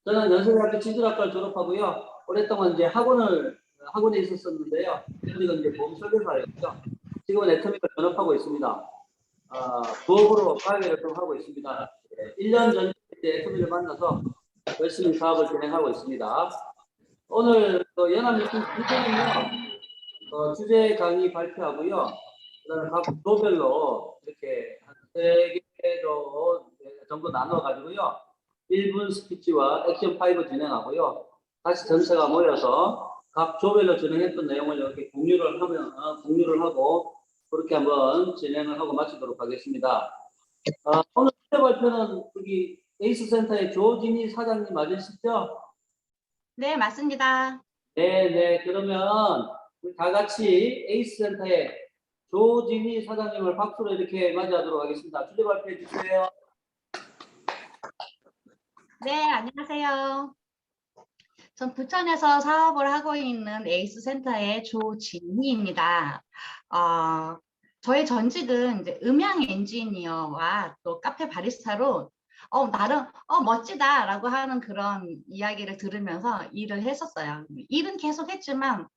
저는 연세대학교 진주학과를 졸업하고요. 오랫동안 이제 학원에 있었었는데요. 현직은 이제 보험 설계사였고요. 지금은 애터미를 전업하고 있습니다. 부업으로 과외 활동하고 있습니다. 1년 전에 애터미를 만나서 열심히 사업을 진행하고 있습니다. 오늘 연합뉴스 주제는요, 주제 강의 발표하고요. 그다음에 각 부별로 이렇게 한 3개 정도 나눠가지고요. 1분 스피치와 액션 5 진행하고요. 다시 전체가 모여서 각 조별로 진행했던 내용을 이렇게 공유를 하고 그렇게 한번 진행을 하고 마치도록 하겠습니다. 오늘 주제 발표는 여기 에이스 센터의 조진희 사장님 맞으시죠? 네, 맞습니다. 네. 그러면 우리 다 같이 에이스 센터의 조진희 사장님을 박수로 이렇게 맞이하도록 하겠습니다. 주제 발표해 주세요. 네, 안녕하세요. 전 부천에서 사업을 하고 있는 에이스 센터의 조진희입니다. 저의 전직은 이제 음향 엔지니어와 또 카페 바리스타로 나름 멋지다라고 하는 그런 이야기를 들으면서 일을 했었어요. 일은 계속 했지만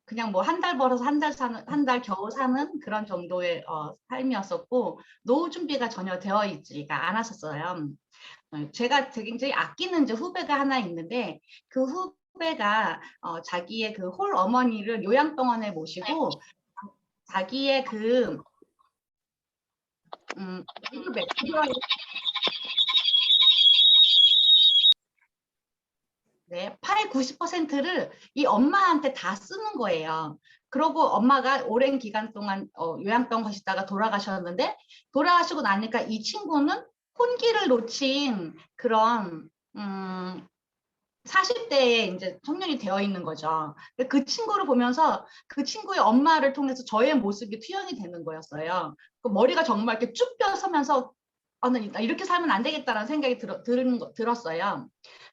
그냥 뭐 한 달 벌어서 한 달 겨우 사는 그런 정도의 삶이었었고 노후 준비가 전혀 되어 있지가 않았었어요. 제가 굉장히 아끼는 이제 후배가 하나 있는데 그 후배가 자기의 그 홀 어머니를 요양병원에 모시고 자기의 그 네, 90%를 이 엄마한테 다 쓰는 거예요. 그러고 엄마가 오랜 기간 동안 요양병 가시다가 돌아가셨는데 돌아가시고 나니까 이 친구는 혼기를 놓친 그런 40대에 이제 청년이 되어 있는 거죠. 그 친구를 보면서 그 친구의 엄마를 통해서 저의 모습이 투영이 되는 거였어요. 그 머리가 정말 이렇게 쭉 펴서면서 나 이렇게 살면 안 되겠다라는 생각이 들었어요.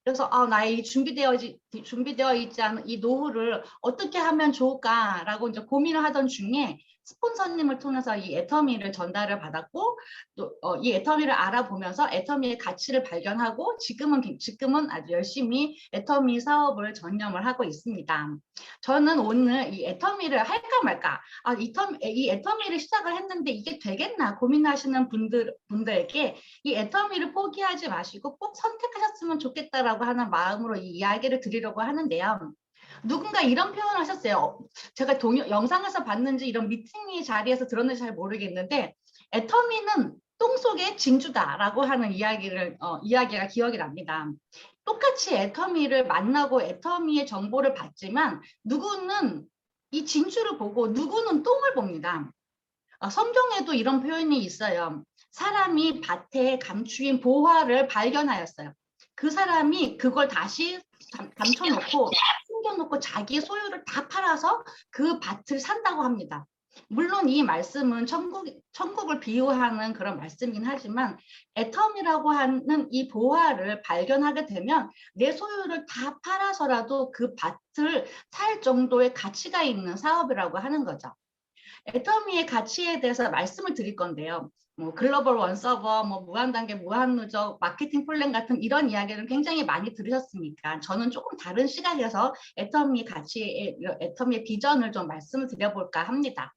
그래서 나의 준비되어 있지 않은 이 노후를 어떻게 하면 좋을까라고 이제 고민을 하던 중에 스폰서님을 통해서 이 애터미를 전달을 받았고 또 이 애터미를 알아보면서 애터미의 가치를 발견하고 지금은 아주 열심히 애터미 사업을 전념을 하고 있습니다. 저는 오늘 이 애터미를 할까 말까 이 애터미를 시작을 했는데 이게 되겠나 고민하시는 분들에게 이 애터미를 포기하지 마시고 꼭 선택하셨으면 좋겠다라고 하는 마음으로 이 이야기를 드리려고 하는데요. 누군가 이런 표현을 하셨어요. 제가 영상에서 봤는지 이런 미팅 자리에서 들었는지 잘 모르겠는데 애터미는 똥 속의 진주다라고 하는 이야기가 기억이 납니다. 똑같이 애터미를 만나고 애터미의 정보를 받지만 누구는 이 진주를 보고 누구는 똥을 봅니다. 성경에도 이런 표현이 있어요. 사람이 밭에 감추인 보화를 발견하였어요. 그 사람이 그걸 다시 감춰놓고 숨겨놓고 자기 소유를 다 팔아서 그 밭을 산다고 합니다. 물론 이 말씀은 천국을 비유하는 그런 말씀이긴 하지만 애텀이라고 하는 이 보화를 발견하게 되면 내 소유를 다 팔아서라도 그 밭을 살 정도의 가치가 있는 사업이라고 하는 거죠. 애터미의 가치에 대해서 말씀을 드릴 건데요. 뭐 글로벌 원서버, 뭐 무한단계, 무한누적, 마케팅 플랜 같은 이런 이야기를 굉장히 많이 들으셨으니까 저는 조금 다른 시각에서 애터미의 비전을 좀 말씀을 드려볼까 합니다.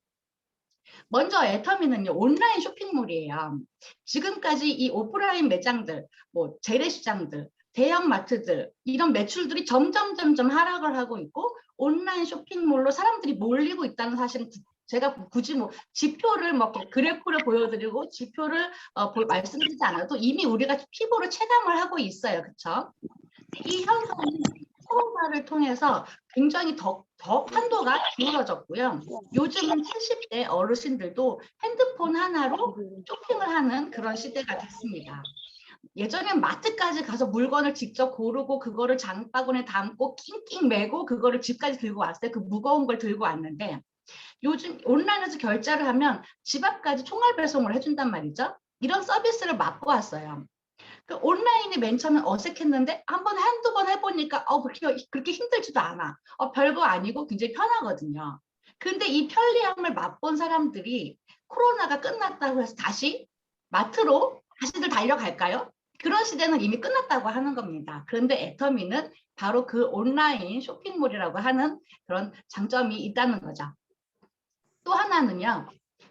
먼저 애터미는요, 온라인 쇼핑몰이에요. 지금까지 이 오프라인 매장들, 뭐 재래시장들, 대형 마트들 이런 매출들이 점점 하락을 하고 있고 온라인 쇼핑몰로 사람들이 몰리고 있다는 사실은 제가 굳이 뭐 지표를 뭐 그래프를 보여드리고 지표를 말씀드리지 않아도 이미 우리가 피부로 체감을 하고 있어요. 그렇죠? 이 현상이 코로나를 통해서 굉장히 더 한도가 기울어졌고요. 요즘은 70대 어르신들도 핸드폰 하나로 쇼핑을 하는 그런 시대가 됐습니다. 예전엔 마트까지 가서 물건을 직접 고르고 그거를 장바구니에 담고 낑낑 메고 그거를 집까지 들고 왔어요. 그 무거운 걸 들고 왔는데 요즘 온라인에서 결제를 하면 집 앞까지 총알 배송을 해준단 말이죠. 이런 서비스를 맛보았어요. 그 온라인이 맨 처음에 어색했는데 한두 번 해보니까 그렇게 힘들지도 않아. 별거 아니고 굉장히 편하거든요. 근데 이 편리함을 맛본 사람들이 코로나가 끝났다고 해서 다시 마트로 다시들 달려갈까요? 그런 시대는 이미 끝났다고 하는 겁니다. 그런데 애터미는 바로 그 온라인 쇼핑몰이라고 하는 그런 장점이 있다는 거죠. 또 하나는요,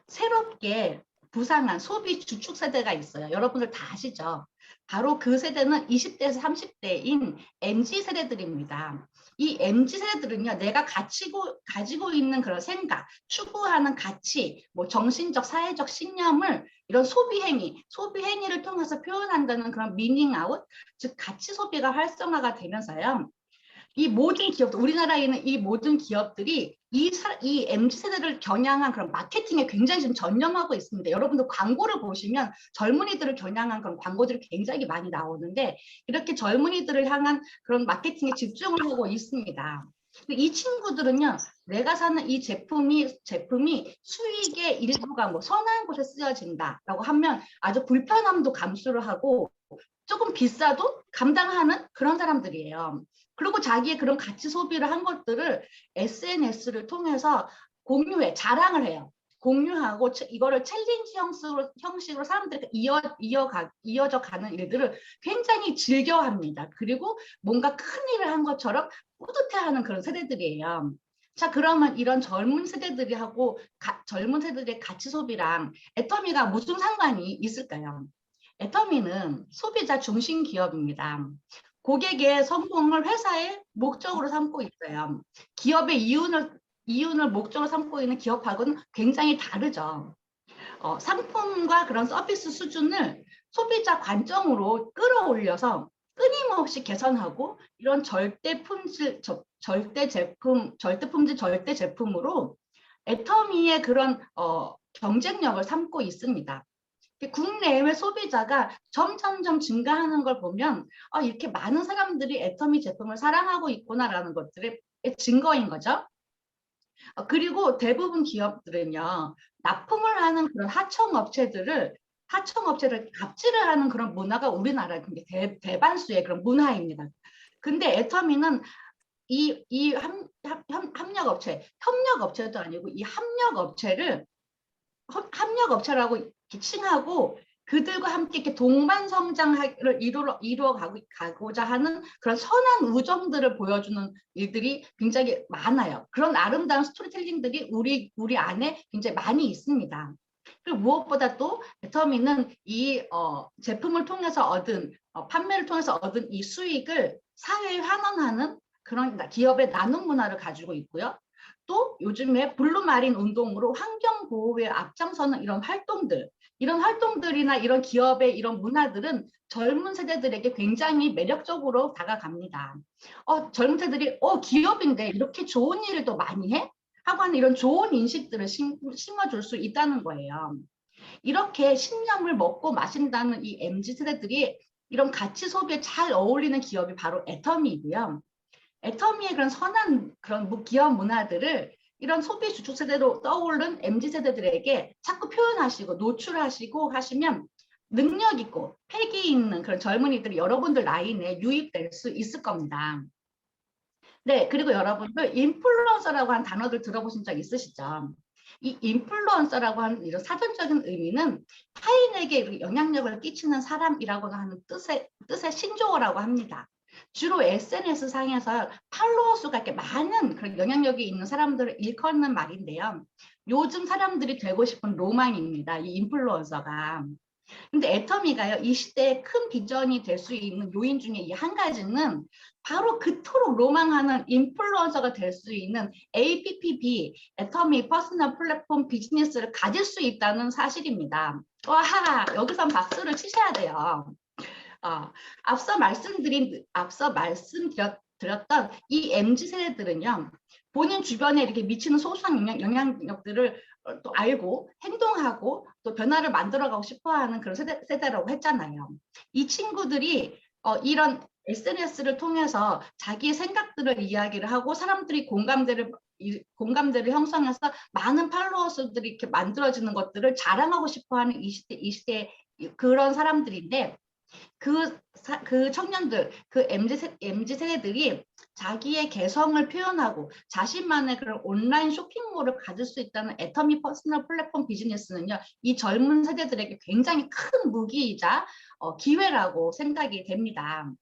새롭게 부상한 소비 주축 세대가 있어요. 여러분들 다 아시죠? 바로 그 세대는 20대에서 30대인 MZ 세대들입니다. 이 MZ 세대들은요, 내가 가지고 있는 그런 생각, 추구하는 가치, 뭐 정신적, 사회적 신념을 이런 소비 행위를 통해서 표현한다는 그런 미닝아웃, 즉 가치 소비가 활성화가 되면서요. 이 모든 기업들, 우리나라에 있는 이 모든 기업들이 이 MZ세대를 겨냥한 그런 마케팅에 굉장히 지금 전념하고 있습니다. 여러분들 광고를 보시면 젊은이들을 겨냥한 그런 광고들이 굉장히 많이 나오는데 이렇게 젊은이들을 향한 그런 마케팅에 집중을 하고 있습니다. 이 친구들은요, 내가 사는 이 제품이 수익의 일부가 뭐 선한 곳에 쓰여진다라고 하면 아주 불편함도 감수를 하고 조금 비싸도 감당하는 그런 사람들이에요. 그리고 자기의 그런 가치 소비를 한 것들을 SNS를 통해서 자랑을 해요. 공유하고 이거를 챌린지 형식으로 사람들이 이어져 가는 일들을 굉장히 즐겨합니다. 그리고 뭔가 큰 일을 한 것처럼 뿌듯해하는 그런 세대들이에요. 자, 그러면 이런 젊은 세대들의 가치 소비랑 애터미가 무슨 상관이 있을까요? 애터미는 소비자 중심 기업입니다. 고객의 성공을 회사의 목적으로 삼고 있어요. 기업의 이윤을 목적으로 삼고 있는 기업하고는 굉장히 다르죠. 상품과 그런 서비스 수준을 소비자 관점으로 끌어올려서 끊임없이 개선하고 이런 절대 제품으로 애터미의 그런 경쟁력을 삼고 있습니다. 국내외 소비자가 점점점 증가하는 걸 보면 이렇게 많은 사람들이 애터미 제품을 사랑하고 있구나라는 것들의 증거인 거죠. 그리고 대부분 기업들은요, 납품을 하는 그런 하청업체를 갑질을 하는 그런 문화가 우리나라에 대반수의 그런 문화입니다. 근데 애터미는 이 협력업체도 아니고 이 합력업체라고 칭하고 그들과 함께 이렇게 동반 성장을 이루어가고자 하는 그런 선한 우정들을 보여주는 일들이 굉장히 많아요. 그런 아름다운 스토리텔링들이 우리 안에 굉장히 많이 있습니다. 그리고 무엇보다 또 애터미는 이 제품을 통해서 판매를 통해서 얻은 이 수익을 사회에 환원하는 그런 기업의 나눔 문화를 가지고 있고요. 또 요즘에 블루마린 운동으로 환경 보호에 앞장서는 이런 활동들이나 이런 기업의 이런 문화들은 젊은 세대들에게 굉장히 매력적으로 다가갑니다. 젊은 세대들이 기업인데 이렇게 좋은 일을 또 많이 해? 하고 하는 이런 좋은 인식들을 심어줄 수 있다는 거예요. 이렇게 신념을 먹고 마신다는 이 MZ 세대들이 이런 가치 소비에 잘 어울리는 기업이 바로 애터미이고요. 애터미의 그런 선한 그런 기업 문화들을 이런 소비 주축 세대로 떠오른 MZ 세대들에게 자꾸 표현하시고 노출하시고 하시면 능력 있고 패기 있는 그런 젊은이들이 여러분들 나이 내에 유입될 수 있을 겁니다. 네, 그리고 여러분들 인플루언서라고 하는 단어들 들어보신 적 있으시죠? 이 인플루언서라고 하는 이런 사전적인 의미는 타인에게 영향력을 끼치는 사람이라고 하는 뜻의 신조어라고 합니다. 주로 SNS 상에서 팔로워 수가 이렇게 많은 그런 영향력이 있는 사람들을 일컫는 말인데요. 요즘 사람들이 되고 싶은 로망입니다. 이 인플루언서가. 근데 애터미가요, 이 시대의 큰 비전이 될 수 있는 요인 중에 이 한 가지는 바로 그토록 로망하는 인플루언서가 될 수 있는 APPB, 애터미 퍼스널 플랫폼 비즈니스를 가질 수 있다는 사실입니다. 와, 여기서 박수를 치셔야 돼요. 앞서 말씀드렸던 이 MZ 세대들은요, 본인 주변에 이렇게 미치는 소소한 영향력들을 또 알고 행동하고 또 변화를 만들어가고 싶어하는 그런 세대라고 했잖아요. 이 친구들이 이런 SNS를 통해서 자기의 생각들을 이야기를 하고 사람들이 공감대를 형성해서 많은 팔로워 수들이 이렇게 만들어지는 것들을 자랑하고 싶어하는 이 시대 그런 사람들인데 그 청년들, 그 MZ 세대들이 자기의 개성을 표현하고 자신만의 그런 온라인 쇼핑몰을 가질 수 있다는 애터미 퍼스널 플랫폼 비즈니스는요, 이 젊은 세대들에게 굉장히 큰 무기이자 기회라고 생각이 됩니다.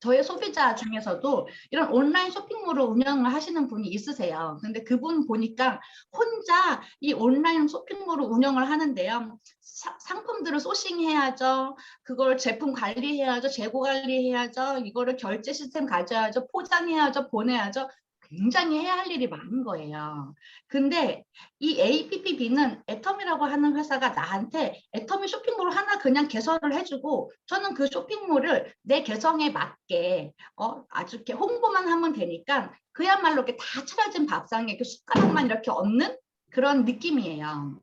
저의 소비자 중에서도 이런 온라인 쇼핑몰을 운영을 하시는 분이 있으세요. 근데 그분 보니까 혼자 이 온라인 쇼핑몰을 운영을 하는데요. 상품들을 소싱해야죠. 그걸 제품 관리해야죠. 재고 관리해야죠. 이거를 결제 시스템 가져야죠. 포장해야죠. 보내야죠. 굉장히 해야 할 일이 많은 거예요. 근데 이 APPB는 애터미라고 하는 회사가 나한테 애터미 쇼핑몰 하나 그냥 개설을 해주고 저는 그 쇼핑몰을 내 개성에 맞게 아주 이렇게 홍보만 하면 되니까 그야말로 이렇게 다 차려진 밥상에 이렇게 숟가락만 이렇게 얹는 그런 느낌이에요.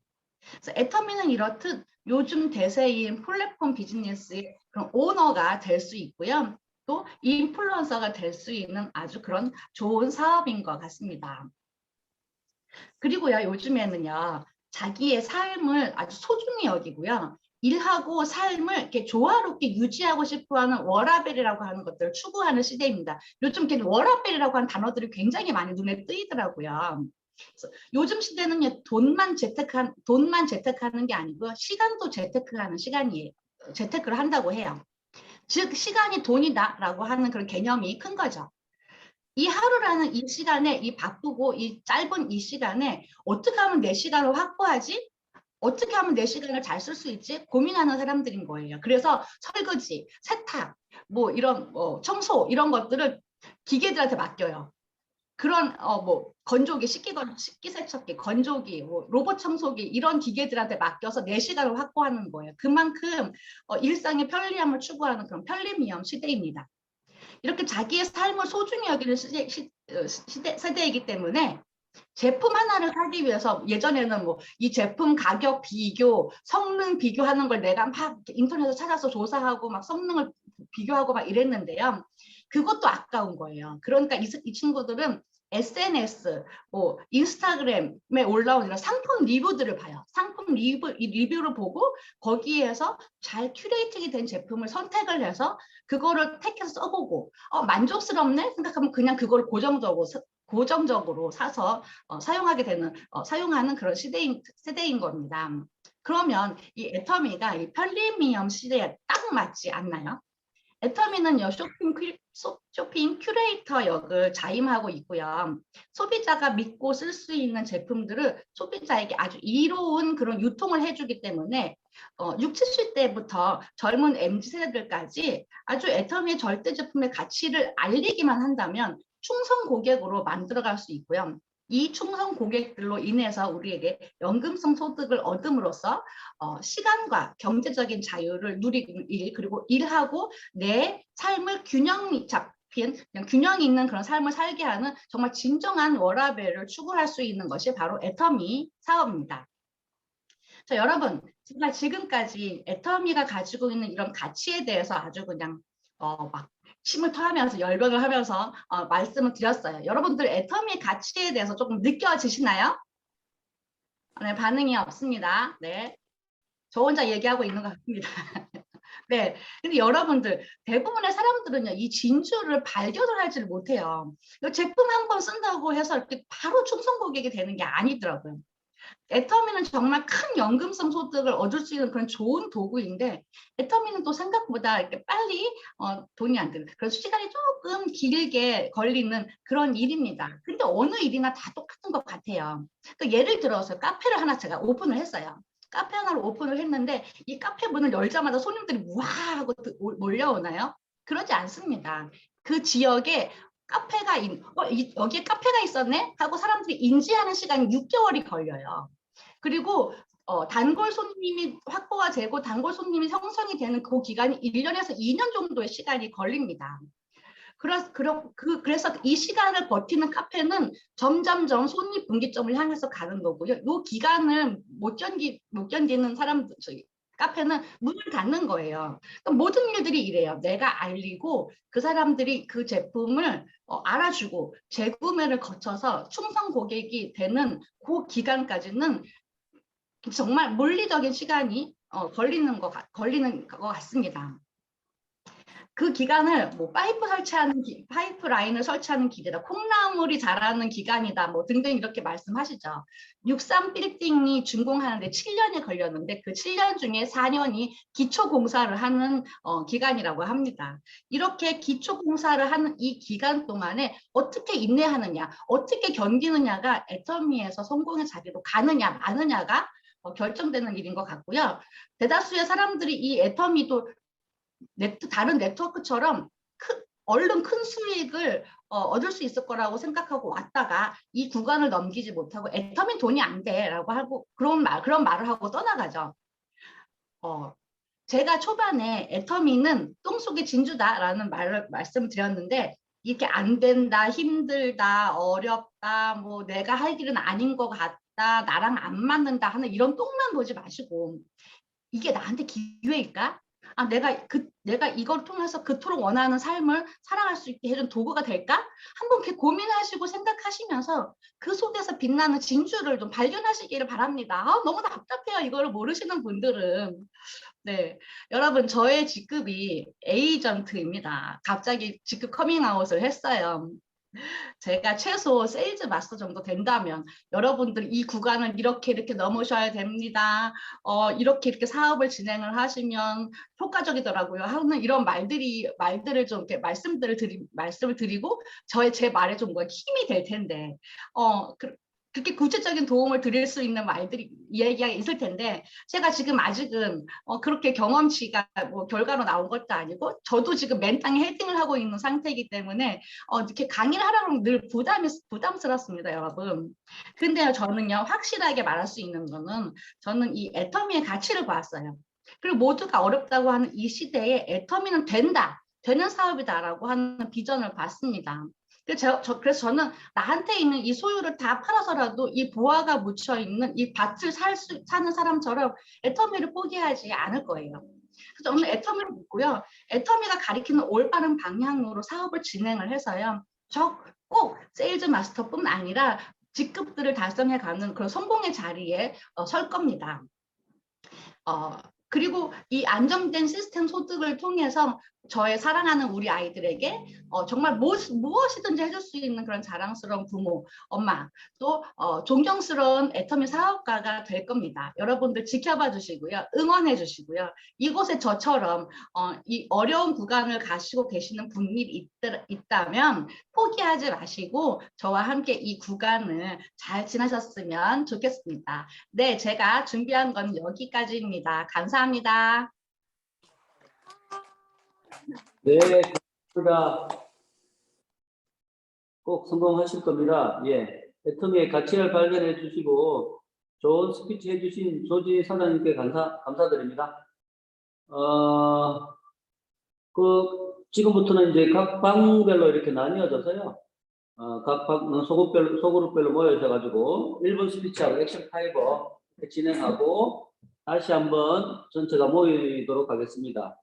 그래서 애터미는 이렇듯 요즘 대세인 플랫폼 비즈니스의 그런 오너가 될 수 있고요. 또 인플루언서가 될 수 있는 아주 그런 좋은 사업인 것 같습니다. 그리고요, 요즘에는요, 자기의 삶을 아주 소중히 여기고요. 일하고 삶을 이렇게 조화롭게 유지하고 싶어하는 워라밸이라고 하는 것들을 추구하는 시대입니다. 요즘 이렇게 워라밸이라고 하는 단어들이 굉장히 많이 눈에 뜨이더라고요. 요즘 시대는 돈만 재테크하는 게 아니고 시간도 재테크하는 시간이에요. 재테크를 한다고 해요. 즉 시간이 돈이다라고 하는 그런 개념이 큰 거죠. 이 하루라는 이 시간에 이 바쁘고 이 짧은 이 시간에 어떻게 하면 내 시간을 확보하지? 어떻게 하면 내 시간을 잘 쓸 수 있지? 고민하는 사람들인 거예요. 그래서 설거지, 세탁, 뭐 이런 청소 이런 것들을 기계들한테 맡겨요. 그런 뭐 건조기, 식기세척기, 건조기, 뭐 로봇 청소기 이런 기계들한테 맡겨서 내 시간을 확보하는 거예요. 그만큼 일상의 편리함을 추구하는 그런 편리미엄 시대입니다. 이렇게 자기의 삶을 소중히 여기는 세대이기 때문에 제품 하나를 사기 위해서 예전에는 뭐 이 제품 가격 비교, 성능 비교하는 걸 내가 막 인터넷에서 찾아서 조사하고 막 성능을 비교하고 막 이랬는데요. 그것도 아까운 거예요. 그러니까 이 친구들은 SNS, 뭐 인스타그램에 올라온 이런 상품 리뷰들을 봐요. 상품 리뷰를 보고 거기에서 잘 큐레이팅이 된 제품을 선택을 해서 그거를 택해서 써보고 만족스럽네 생각하면 그냥 그걸 고정적으로 사서 사용하는 그런 세대인 겁니다. 그러면 이 애터미가 이 편리미엄 시대에 딱 맞지 않나요? 애터미는요, 쇼핑 큐레이터 역을 자임하고 있고요. 소비자가 믿고 쓸 수 있는 제품들을 소비자에게 아주 이로운 그런 유통을 해주기 때문에 6, 70대부터 젊은 MZ세대들까지 아주 애터미의 절대 제품의 가치를 알리기만 한다면 충성 고객으로 만들어갈 수 있고요. 이 충성 고객들로 인해서 우리에게 연금성 소득을 얻음으로써 시간과 경제적인 자유를 누리는 일, 그리고 일하고 내 삶을 균형 있는 그런 삶을 살게 하는 정말 진정한 워라밸을 추구할 수 있는 것이 바로 애터미 사업입니다. 자, 여러분, 제가 지금까지 애터미가 가지고 있는 이런 가치에 대해서 아주 그냥 막 침을 토하면서 열변을 하면서 말씀을 드렸어요. 여러분들 애터미 가치에 대해서 조금 느껴지시나요? 네, 반응이 없습니다. 네, 저 혼자 얘기하고 있는 것 같습니다. 네, 근데 여러분들 대부분의 사람들은요 이 진주를 발견을 하지를 못해요. 이 제품 한 번 쓴다고 해서 이렇게 바로 충성 고객이 되는 게 아니더라고요. 애터미는 정말 큰 연금성 소득을 얻을 수 있는 그런 좋은 도구인데 애터미는 또 생각보다 이렇게 빨리 돈이 안 드는 그래서 시간이 조금 길게 걸리는 그런 일입니다. 근데 어느 일이나 다 똑같은 것 같아요. 그러니까 예를 들어서 카페를 하나 제가 오픈을 했어요. 카페 하나를 오픈을 했는데 이 카페 문을 열자마자 손님들이 우와 하고 몰려오나요? 그러지 않습니다. 그 지역에 여기에 카페가 있었네 하고 사람들이 인지하는 시간이 6개월이 걸려요. 그리고 단골 손님이 확보가 되고 단골 손님이 형성이 되는 그 기간이 1년에서 2년 정도의 시간이 걸립니다. 그래서 이 시간을 버티는 카페는 점점점 손익 분기점을 향해서 가는 거고요. 이 기간을 못 견디는 사람들, 카페는 문을 닫는 거예요. 그러니까 모든 일들이 이래요. 내가 알리고 그 사람들이 그 제품을 알아주고 재구매를 거쳐서 충성 고객이 되는 그 기간까지는 정말 물리적인 시간이 걸리는 것 같습니다. 그 기간을 뭐 파이프 라인을 설치하는 기계다, 콩나물이 자라는 기간이다, 뭐 등등 이렇게 말씀하시죠. 63 빌딩이 준공하는데 7년이 걸렸는데 그 7년 중에 4년이 기초 공사를 하는 기간이라고 합니다. 이렇게 기초 공사를 하는 이 기간 동안에 어떻게 인내하느냐, 어떻게 견디느냐가 애터미에서 성공의 자리로 가느냐 마느냐가 결정되는 일인 것 같고요. 대다수의 사람들이 이 애터미도 다른 네트워크처럼 얼른 큰 수익을 얻을 수 있을 거라고 생각하고 왔다가 이 구간을 넘기지 못하고 애터미 돈이 안 돼라고 하고 그런 말을 하고 떠나가죠. 제가 초반에 애터미는 똥 속의 진주다라는 말씀을 드렸는데, 이렇게 안 된다, 힘들다, 어렵다, 뭐 내가 할 일은 아닌 것 같다, 나랑 안 맞는다 하는 이런 똥만 보지 마시고, 이게 나한테 기회일까? 내가 이걸 통해서 그토록 원하는 삶을 살아갈 수 있게 해준 도구가 될까? 한번 이렇게 고민하시고 생각하시면서 그 속에서 빛나는 진주를 좀 발견하시기를 바랍니다. 너무 답답해요. 이거를 모르시는 분들은. 네, 여러분, 저의 직급이 에이전트입니다. 갑자기 직급 커밍아웃을 했어요. 제가 최소 세일즈 마스터 정도 된다면 여러분들 이 구간을 이렇게 넘으셔야 됩니다. 이렇게 사업을 진행을 하시면 효과적이더라고요. 하는 이런 말들을 좀 이렇게 말씀을 드리고 제 말에 좀 힘이 될 텐데, 그렇게 구체적인 도움을 드릴 수 있는 이야기가 있을 텐데, 제가 지금 아직은 그렇게 경험치가 뭐 결과로 나온 것도 아니고, 저도 지금 맨땅에 헤딩을 하고 있는 상태이기 때문에 이렇게 강의를 하라고 늘 부담스럽습니다, 여러분. 근데 저는요, 확실하게 말할 수 있는 거는, 저는 이 애터미의 가치를 봤어요. 그리고 모두가 어렵다고 하는 이 시대에 애터미는 되는 사업이다라고 하는 비전을 봤습니다. 그래서 저는 나한테 있는 이 소유를 다 팔아서라도 이 보화가 묻혀 있는 이 밭을 사는 사람처럼 애터미를 포기하지 않을 거예요. 그래서 저는 애터미를 믿고요. 애터미가 가리키는 올바른 방향으로 사업을 진행을 해서요. 저 꼭 세일즈 마스터뿐 아니라 직급들을 달성해가는 그런 성공의 자리에 설 겁니다. 그리고 이 안정된 시스템 소득을 통해서 저의 사랑하는 우리 아이들에게 정말 무엇이든지 해줄 수 있는 그런 자랑스러운 부모, 엄마, 또 존경스러운 애터미 사업가가 될 겁니다. 여러분들 지켜봐 주시고요. 응원해 주시고요. 이곳에 저처럼 이 어려운 구간을 가시고 계시는 분이 있다면 포기하지 마시고 저와 함께 이 구간을 잘 지나셨으면 좋겠습니다. 네, 제가 준비한 건 여기까지입니다. 감사합니다. 네, 고맙습니다. 꼭 성공하실 겁니다. 예. 애터미의 가치를 발견해 주시고 좋은 스피치 해주신 조지 사장님께 감사드립니다. 지금부터는 이제 각 방별로 이렇게 나뉘어져서요. 각 소그룹별로 모여셔가지고 1분 스피치하고 액션 파이버 진행하고 다시 한번 전체가 모이도록 하겠습니다.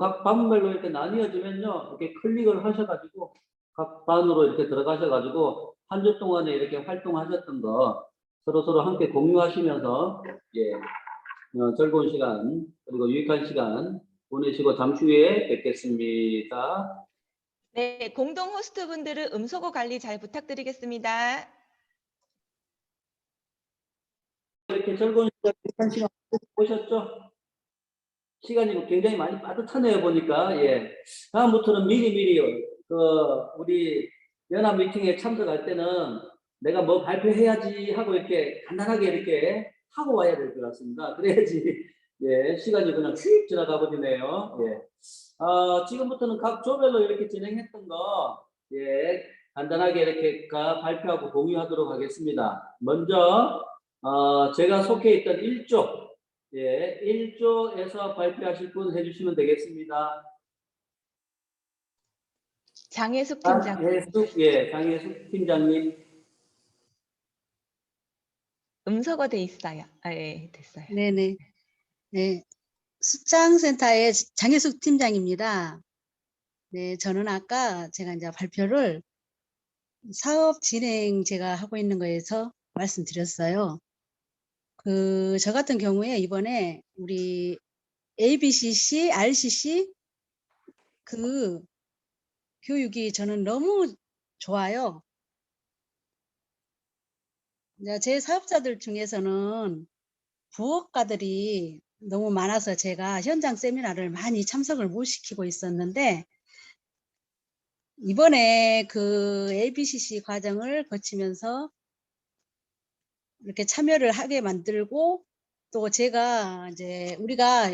각 반별로 이렇게 나뉘어지면요, 이렇게 클릭을 하셔가지고 각 반으로 이렇게 들어가셔가지고 한 주 동안에 이렇게 활동하셨던 거 서로 함께 공유하시면서 즐거운 시간 그리고 유익한 시간 보내시고 잠시 후에 뵙겠습니다. 네, 공동 호스트분들은 음소거 관리 잘 부탁드리겠습니다. 이렇게 즐거운 시간, 유익한 시간 보셨죠? 시간이 굉장히 많이 빠듯하네요, 보니까. 예. 다음부터는 미리, 우리 연합 미팅에 참석할 때는 내가 뭐 발표해야지 하고 이렇게 간단하게 이렇게 하고 와야 될 것 같습니다. 그래야지, 예, 시간이 그냥 휙 지나가 버리네요. 예. 지금부터는 각 조별로 이렇게 진행했던 거, 예, 간단하게 이렇게 발표하고 공유하도록 하겠습니다. 먼저, 제가 속해 있던 1조, 예, 1조에서 발표하실 분 해주시면 되겠습니다. 장혜숙 팀장님. 장혜숙 팀장님. 음소거 돼 있어요. 예, 됐어요. 네네. 네. 수장센터의 장혜숙 팀장입니다. 네, 저는 아까 제가 이제 발표를 사업 진행 제가 하고 있는 거에서 말씀드렸어요. 저 같은 경우에 이번에 우리 ABCC, RCC 그 교육이 저는 너무 좋아요. 이제 제 사업자들 중에서는 부업가들이 너무 많아서 제가 현장 세미나를 많이 참석을 못 시키고 있었는데, 이번에 그 ABCC 과정을 거치면서 이렇게 참여를 하게 만들고, 또 제가 이제 우리가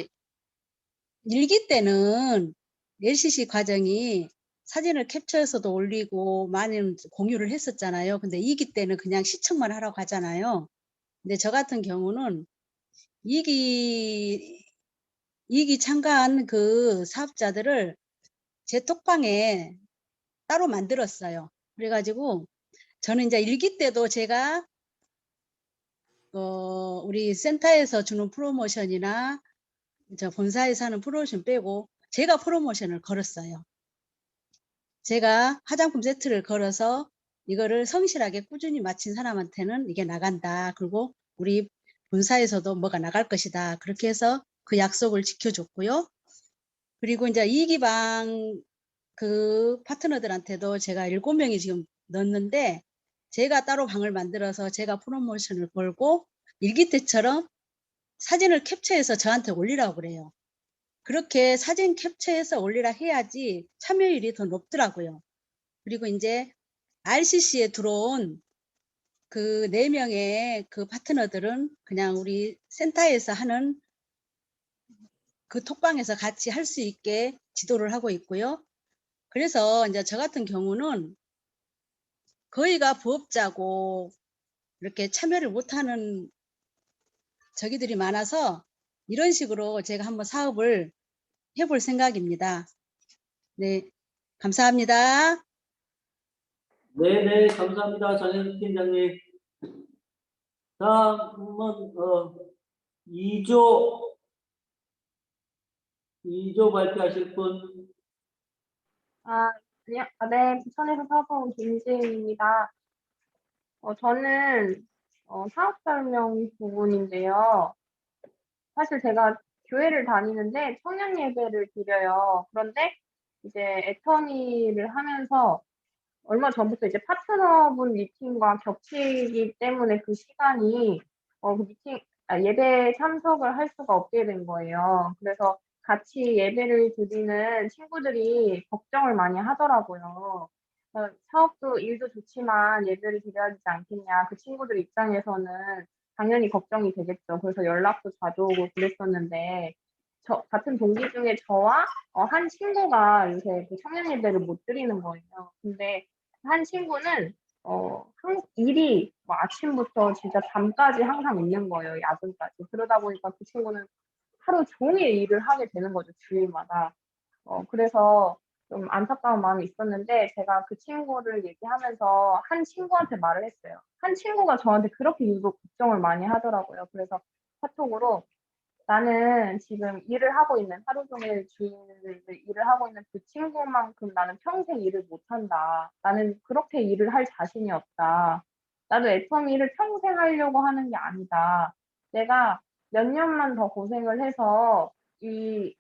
1기 때는 LCC 과정이 사진을 캡처해서도 올리고 많은 공유를 했었잖아요. 근데 2기 때는 그냥 시청만 하러 가잖아요. 근데 저 같은 경우는 2기 참가한 그 사업자들을 제 톡방에 따로 만들었어요. 그래가지고 저는 이제 1기 때도 제가 우리 센터에서 주는 프로모션이나 저 본사에서 하는 프로모션 빼고 제가 프로모션을 걸었어요. 제가 화장품 세트를 걸어서 이거를 성실하게 꾸준히 마친 사람한테는 이게 나간다. 그리고 우리 본사에서도 뭐가 나갈 것이다. 그렇게 해서 그 약속을 지켜줬고요. 그리고 이제 이기방 그 파트너들한테도 제가 7명이 지금 넣었는데, 제가 따로 방을 만들어서 제가 프로모션을 걸고 1기 때처럼 사진을 캡처해서 저한테 올리라고 그래요. 그렇게 사진 캡처해서 올리라 해야지 참여율이 더 높더라고요. 그리고 이제 RCC에 들어온 그 4명의 그 파트너들은 그냥 우리 센터에서 하는 그 톡방에서 같이 할 수 있게 지도를 하고 있고요. 그래서 이제 저 같은 경우는 거의가 부업자고 이렇게 참여를 못하는 저기들이 많아서 이런 식으로 제가 한번 사업을 해볼 생각입니다. 네, 감사합니다. 네네, 감사합니다. 전현숙 팀장님. 다음은 2조 발표하실 분. 네, 부천에서 사업하는 김지은입니다. 저는 사업 설명 부분인데요. 사실 제가 교회를 다니는데 청년 예배를 드려요. 그런데 이제 애터미를 하면서 얼마 전부터 이제 파트너분 미팅과 겹치기 때문에 그 시간이 그 예배에 참석을 할 수가 없게 된 거예요. 그래서 같이 예배를 드리는 친구들이 걱정을 많이 하더라고요. 사업도 일도 좋지만 예배를 드려야 되지 않겠냐. 그 친구들 입장에서는 당연히 걱정이 되겠죠. 그래서 연락도 자주 오고 그랬었는데, 같은 동기 중에 저와 한 친구가 요새 그 청년 예배를 못 드리는 거예요. 근데 한 친구는 일이 뭐 아침부터 진짜 밤까지 항상 있는 거예요. 야근까지. 그러다 보니까 그 친구는 하루 종일 일을 하게 되는 거죠, 주일마다. 그래서 좀 안타까운 마음이 있었는데, 제가 그 친구를 얘기하면서 한 친구한테 말을 했어요. 한 친구가 저한테 그렇게 유독 걱정을 많이 하더라고요. 그래서 카톡으로 나는 지금 일을 하고 있는, 하루 종일 주일을 일을 하고 있는 그 친구만큼 나는 평생 일을 못한다. 나는 그렇게 일을 할 자신이 없다. 나도 애터미 일을 평생 하려고 하는 게 아니다. 내가 몇 년만 더 고생을 해서 이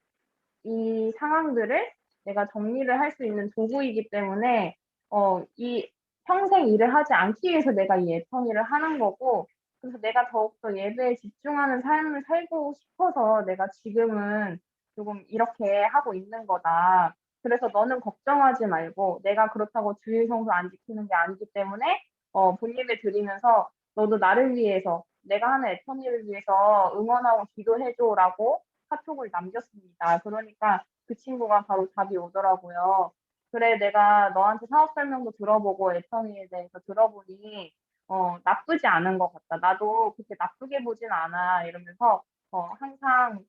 상황들을 내가 정리를 할 수 있는 도구이기 때문에 이 평생 일을 하지 않기 위해서 내가 이 애터미를 하는 거고, 그래서 내가 더욱더 예배에 집중하는 삶을 살고 싶어서 내가 지금은 조금 이렇게 하고 있는 거다. 그래서 너는 걱정하지 말고, 내가 그렇다고 주일 성수 안 지키는 게 아니기 때문에 본예배 드리면서 너도 나를 위해서, 내가 하는 애터미를 위해서 응원하고 기도해줘라고 카톡을 남겼습니다. 그러니까 그 친구가 바로 답이 오더라고요. 그래, 내가 너한테 사업 설명도 들어보고 애터미에 대해서 들어보니 나쁘지 않은 것 같다. 나도 그렇게 나쁘게 보진 않아. 이러면서 항상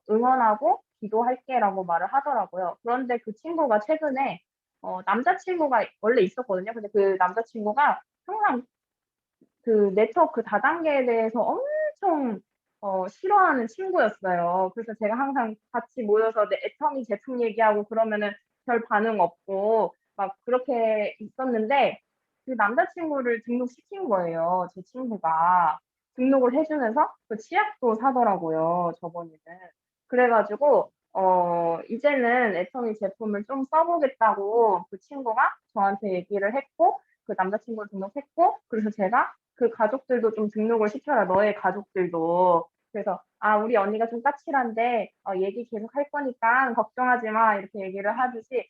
응원하고 기도할게라고 말을 하더라고요. 그런데 그 친구가 최근에 남자친구가 원래 있었거든요. 근데 그 남자친구가 항상 그 네트워크 다단계에 대해서 엄청 싫어하는 친구였어요. 그래서 제가 항상 같이 모여서 내 애터미 제품 얘기하고 그러면은 별 반응 없고 막 그렇게 있었는데, 그 남자친구를 등록시킨 거예요. 제 친구가. 등록을 해주면서 그 치약도 사더라고요, 저번에는. 그래가지고 이제는 애터미 제품을 좀 써보겠다고 그 친구가 저한테 얘기를 했고, 그 남자친구를 등록했고, 그래서 제가 그 가족들도 좀 등록을 시켜라, 너의 가족들도. 그래서, 아, 우리 언니가 좀 까칠한데, 얘기 계속 할 거니까 걱정하지 마, 이렇게 얘기를 하듯이,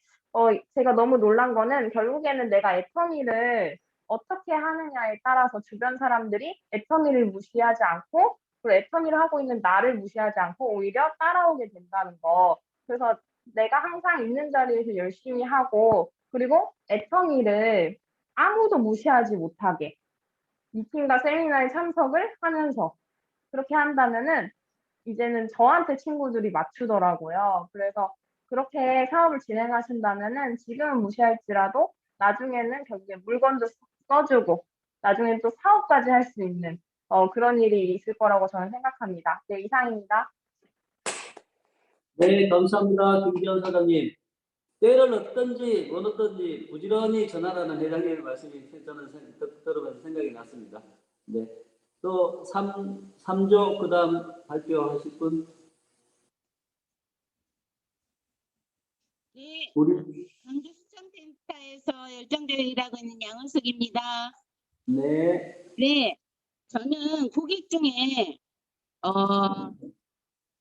제가 너무 놀란 거는 결국에는 내가 애터미를 어떻게 하느냐에 따라서 주변 사람들이 애터미를 무시하지 않고, 그리고 애터미를 하고 있는 나를 무시하지 않고 오히려 따라오게 된다는 거. 그래서 내가 항상 있는 자리에서 열심히 하고, 그리고 애터미를 아무도 무시하지 못하게 미팅과 세미나에 참석을 하면서 그렇게 한다면은 이제는 저한테 친구들이 맞추더라고요. 그래서 그렇게 사업을 진행하신다면은 지금은 무시할지라도 나중에는 결국에 물건도 써주고 나중에 또 사업까지 할 수 있는 그런 일이 있을 거라고 저는 생각합니다. 네, 이상입니다. 네, 감사합니다. 김기현 사장님. 때를 얻든지 못 얻든지 부지런히 전하라는 회장님의 말씀이 저는 들으면서 생각이 났습니다. 네. 또 3조 그 다음 발표하실 분. 네, 우리. 광주수청센터에서 열정대회 일하고 있는 양은숙입니다. 네. 네, 저는 고객 중에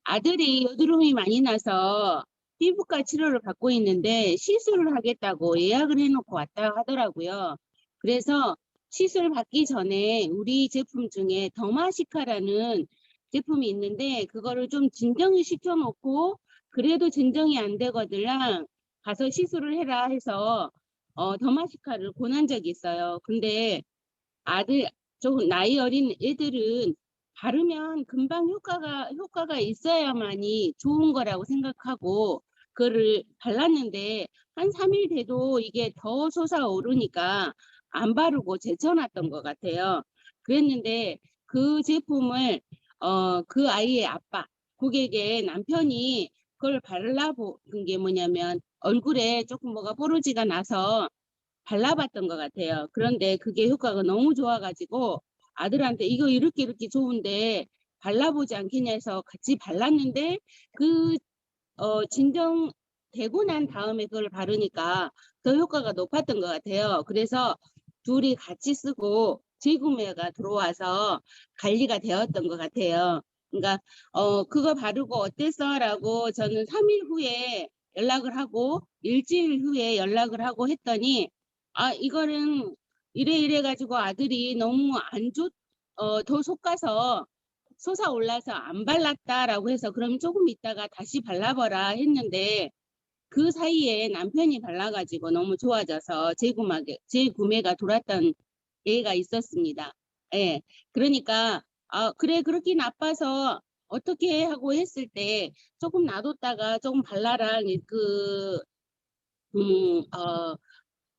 아들이 여드름이 많이 나서 피부과 치료를 받고 있는데 시술을 하겠다고 예약을 해놓고 왔다 하더라고요. 그래서 시술 받기 전에 우리 제품 중에 더마시카라는 제품이 있는데 그거를 좀 진정을 시켜놓고 그래도 진정이 안 되거들랑 가서 시술을 해라 해서 더마시카를 권한 적이 있어요. 근데 아들 좀 나이 어린 애들은 바르면 금방 효과가 있어야만이 좋은 거라고 생각하고 그거를 발랐는데 한 3일 돼도 이게 더 솟아오르니까 안 바르고 제쳐놨던 것 같아요. 그랬는데 그 제품을 그 아이의 아빠 고객의 남편이 그걸 발라본 게 뭐냐면 얼굴에 조금 뭐가 뽀루지가 나서 발라봤던 것 같아요. 그런데 그게 효과가 너무 좋아가지고 아들한테 이거 이렇게 좋은데 발라보지 않겠냐 해서 같이 발랐는데 그 진정되고 난 다음에 그걸 바르니까 더 효과가 높았던 것 같아요. 그래서 둘이 같이 쓰고 재구매가 들어와서 관리가 되었던 것 같아요. 그러니까 그거 바르고 어땠어? 라고 저는 3일 후에 연락을 하고 일주일 후에 연락을 하고 했더니 아 이거는 이래 가지고 아들이 너무 더 속가서 솟아올라서 안 발랐다라고 해서 그럼 조금 있다가 다시 발라봐라 했는데 그 사이에 남편이 발라가지고 너무 좋아져서 재구매가 돌았던 예가 있었습니다. 예, 그러니까 그래 그렇게 나빠서 어떻게 하고 했을 때 조금 놔뒀다가 조금 발라라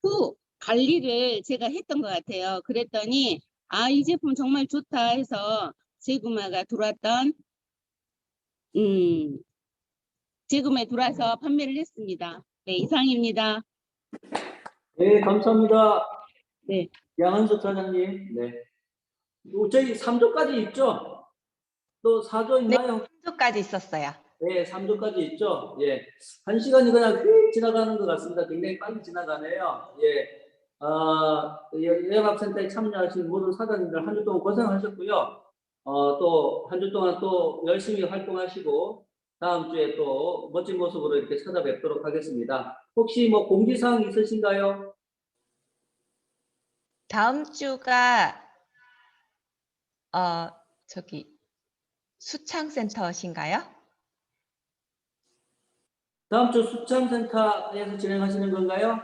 후 관리를 제가 했던 것 같아요. 그랬더니 이 제품 정말 좋다 해서 재구매가 들어왔던 재구매 들어와서 판매를 했습니다. 네, 이상입니다. 네, 감사합니다. 네. 양은석 사장님. 네. 저희 3조까지 있죠? 또 4조 있나요? 3조까지 있었어요. 네, 3조까지 있죠? 예. 1시간이 그냥 휙 지나가는 것 같습니다. 굉장히 빨리 지나가네요. 예. 연합센터에 참여하신 모든 사장님들 한 주 동안 고생하셨고요. 또 한 주 동안 또 열심히 활동하시고 다음 주에 또 멋진 모습으로 이렇게 찾아뵙도록 하겠습니다. 혹시 뭐 공지사항 있으신가요? 다음 주가 수창센터신가요? 다음 주 수창센터에서 진행하시는 건가요?